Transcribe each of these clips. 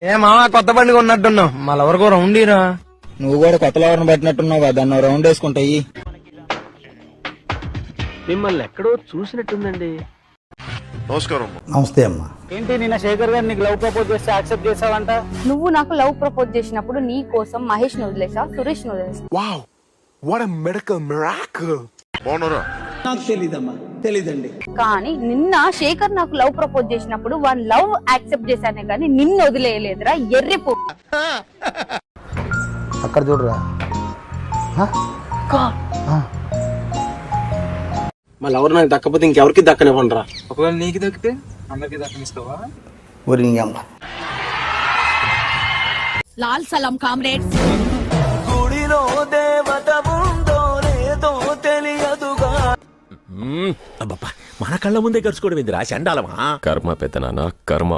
ఏ మామ కొత్త బండి కొన్నట్టున్నావు మళ్ళీ ఎవరికో రౌండీరా. నువ్వు కూడా కొత్త లవర్ని పెట్టినట్టున్నావు కదా, దాన్ని రౌండ్ వేసుకుంటాయి. మిమ్మల్ని ఎక్కడో చూసినట్టుందండి. నమస్కారం. నమస్తే అమ్మా. ఏంటి నిన్న శేఖర్ గారు నీకు లవ్ ప్రపోజ్ చేస్తే యాక్సెప్ట్ చేసావంట? నువ్వు నాకు లవ్ ప్రపోజ్ చేసినప్పుడు నీ కోసం మహేష్ ని వదిలేసా, సురేష్ ని వదిలేసా. Wow, what a medical miracle. బాగున్నారా? నాకు తెలీదమ్మా, తెలీదండి. కానీ నిన్న శేఖర్ నాకు లవ్ ప్రపోజ్ చేసినప్పుడు వాన్ లవ్ యాక్సెప్ట్ చేశానే గానీ నిన్ను వదిలేయలేదురా ఎర్రిపో. అక్కడ చూడరా. మళ్ళీ ఎవరు నాకు దక్కపోతే ఇంకెవరికి దక్కనివ్వండిరా. ఒకవేళ నీకు దక్కితే అందరికి దక్కనిస్తావా? ఒరి నీ అమ్మ. లాల్ సలాం కామ్రేడ్స్. గుడిలో దేవత ఉందో లేదో తెలియదుగా. అబ్బబ్బా, మన కళ్ళ ముందే గడుచుకోవడం ఏందిరా చండాలమా? కర్మ పెద్దనాన్న కర్మ.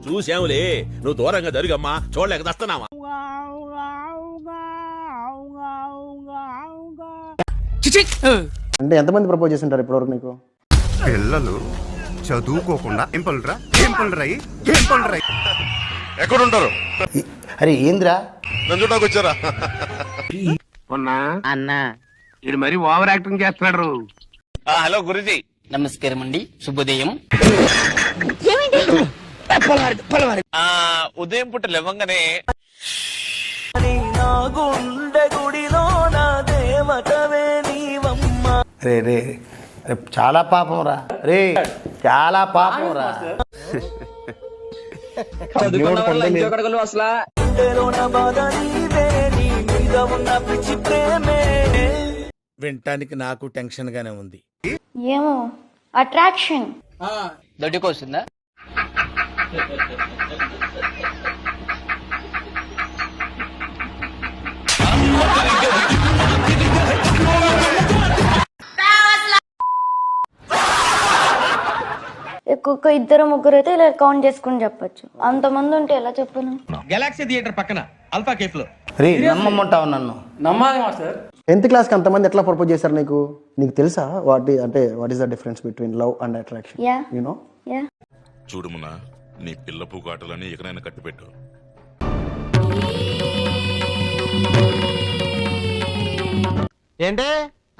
చూసావులే, నువ్వు దూరంగా జరుగమ్మా, చూడలేక దస్తున్నావా? అంటే ఎంతమంది ప్రపోజ్ చేసింటారు ఇప్పటివరకు నీకు? పిల్లలు చదువుకోకుండా ఎక్కడ ఉంటారు? అరే ఏంద్రా నన్ను చూడడానికి వచ్చారా? అన్నా ఇది మరి ఓవర్ యాక్టింగ్ చేస్తున్నాడు. హలో గురుజీ. నమస్కారం అండి, శుభోదయం. ఉదయం పుట్ట లేవంగానే నా గుండె గుడిలో నా దేవతవే నీవమ్మ. రే రే రే, చాలా పాపం రా రే, చాలా పాపం రా. గుండెలోన బాధ నీవే, నీ మీద ఉన్న పిచ్చి ప్రేమే. వినటానికి నాకు టెన్షన్ గానే ఉంది. ఏమో అట్రాక్షన్. దొడ్డికొస్తుందా? ఒక్కొక్క ఇద్దరు ముగ్గురు అయితే ఇలా కౌంట్ చేసుకుని చెప్పొచ్చు, అంతమంది ఉంటే ఎలా చెప్పను? గెలాక్సీ థియేటర్ పక్కన అల్ఫా కేఫ్ లో. రే నమ్మమంటావు నన్ను? నమ్మాలి మాస్టర్. 10th క్లాస్ కి అంతమంది ఎట్లా ప్రపోజ్ చేశారు నీకు? నీకు తెలుసా what is the difference between love and attraction? Yeah you know? Yeah. చూడుమునా, నీ పిల్ల పూకాటలని ఇకనైనా కట్టిపెట్టు. ఏంటి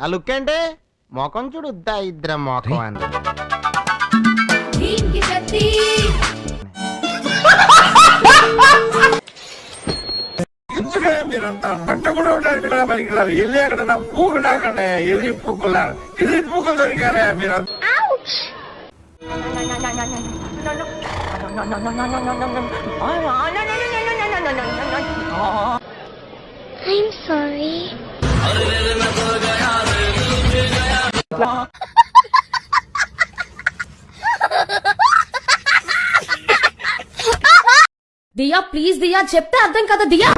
ఆ లుక్ ఏంటి? మొఖం చూడుద్దా ఇద్దరు మొఖం అని. I'm sorry. దియా ప్లీజ్ దియా, చెప్తే అర్థం కదా దియా.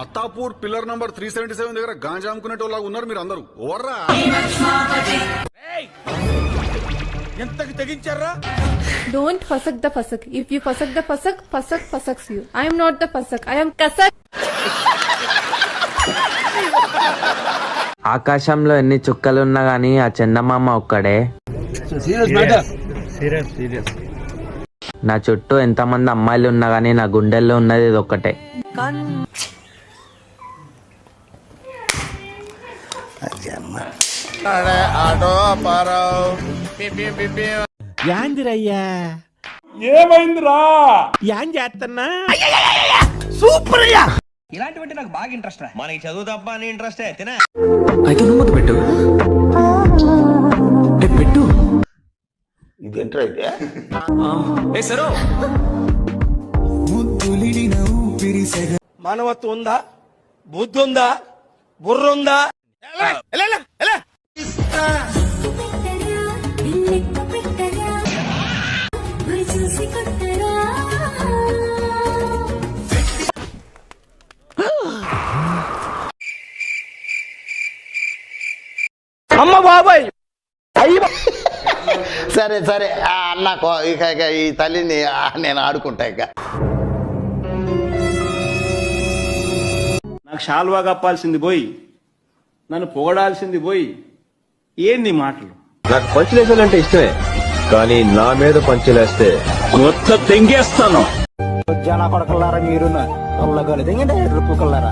అత్తాపూర్ పిల్లర్ నంబర్ 377 దగ్గర గాంజా అమ్ముకునేటోళ్ళగా ఉన్నారు మీరు అందరూ. ఓవర్రా ఎంతకి తెగించారా? డోంట్ ఫసక్ ద ఫసక్. ఇఫ్ యూ ఫసక్ ద ఫసక్, ఫసక్ ఫసక్స్ you. I am not the ఫసక్, I am కసక్. ఆకాశంలో ఎన్ని చుక్కలున్నా గానీ ఆ చందమామ ఒక్కడే. నా చుట్టూ ఎంతమంది అమ్మాయిలు ఉన్నా గానీ నా గుండెల్లో ఉన్నది ఇది ఒక్కటే. యాందిరయ్యా ఏమైందిరా? యాన్ చేస్తున్నా. సూపర్ అయ్యా. ఇలాంటివంటే నాకు బాగా ఇంట్రెస్ట్ రా. మనకి చదువు తప్ప అని ఇంట్రెస్ట్ తినా. అయితే నువ్వు ముద్దు పెట్టు. పెట్టు. ఇదేంట్రా అయితే? మానవత్వం ఉందా? బుద్ధి ఉందా? బుర్ర ఉందా? అమ్మ బాబాయ్. సరే సరే అన్న, ఇక ఈ తల్లిని నేను ఆడుకుంటా. ఇక నాకు షాల్వా కప్పాల్సింది పోయి, నన్ను పొగడాల్సింది పోయి, ఏంది మాటలు? నాకు పంచులేసాలంటే ఇష్టమే, కానీ నా మీద పంచులేస్తే మొత్తం తెంగేస్తాను. జన కొడకల్లారా మీరు కొల్లగలదు ఏంటంటే రుప్పు కొల్లారా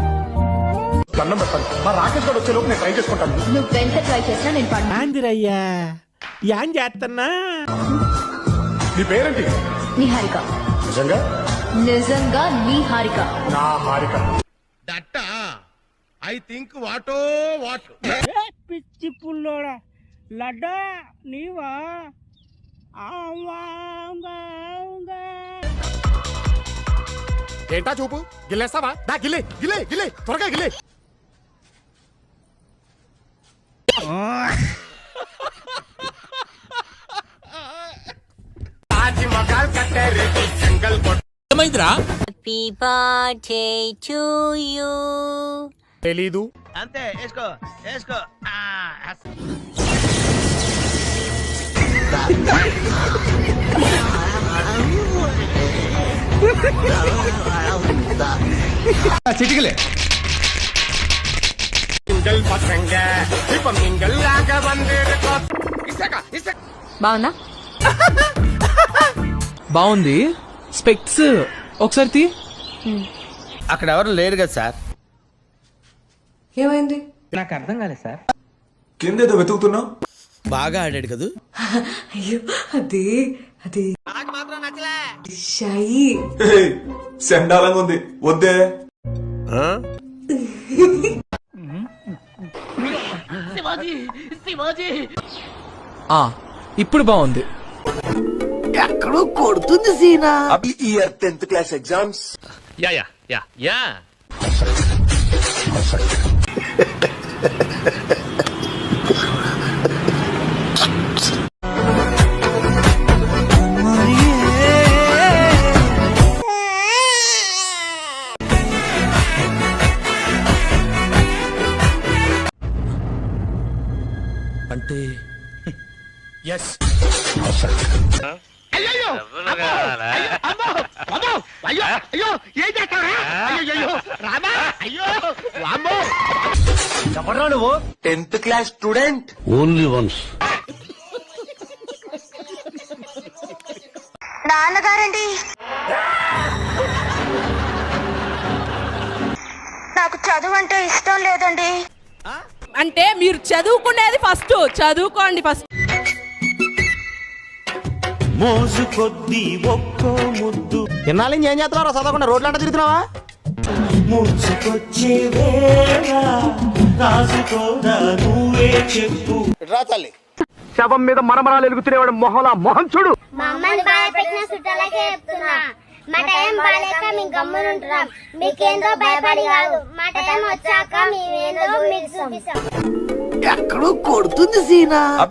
దండం పెట్టండి మా రాకేష్ గారు వచ్చే లోపు నేను ట్రై చేసుకుంటాను. నువ్వు ఎంత ట్రై చేసినా నేను పండు. యాందిరయ్యా యాం చేస్తున్నా నీ పేరేంటి? నిహారిక. నిజంగా? నిజంగా నిహారిక. నా హారిక. పిచ్చి పుల్లోడా లడ్డా నీవా ఏంటా చూపు? గిల్లేస్తావా? దా గిల్లే గిల్లే గిల్లే త్వరగా గిల్లే. ఏమైందిరా? Happy birthday to you. తెలీదు. అంతే వేసుకో వేసుకో చిటికలే. బావునా? బాగుంది. స్పెక్ట్స్ ఒకసారి తీ. అక్కడ ఎవరు లేరు కదా సార్. ఏమైంది? నాకు అర్థం కాలేదు సార్. కిందేదో వెతుకుతున్నావు? బాగా ఆడాడు కదా. అయ్యో అదే అదే షాయి. సెండాలంగా ఉంది వద్దే. ఇప్పుడు బాగుంది. Year 10th class exams. Yeah yeah yeah yeah అంటే ఎస్. ఎవరా నువ్వు? 10th class student. Only once. నాన్నగారండి, నాకు చదువు అంటే ఇష్టం లేదండి. అంటే మీరు చదువుకునేది ఫస్ట్ చదువుకోండి ఫస్ట్. మోజు కొద్ది ఒక్కో ముద్దు ఇన్నాళ్ళు ఏం చేస్తున్నారా? చదవకుండా రోడ్లు అంటే తిరుగుతున్నావా? ముచ్చుకొచ్చే వేళ రాసుకోదా నువ్వే చెప్పు. శవం మీద మరమరాలు ఎలుగుతునేవాడు మొహలా మొహం చూడు. మా అమ్మని బాధపెట్టిన చుట్టాలకే చెప్తున్నా, మా టైం బాగాలేక మేము గమ్మునుంటున్నాం. మీకేందో భయపడి కాదు, మా టైం వచ్చాక మేమేందో మీకు చూపిస్తాం.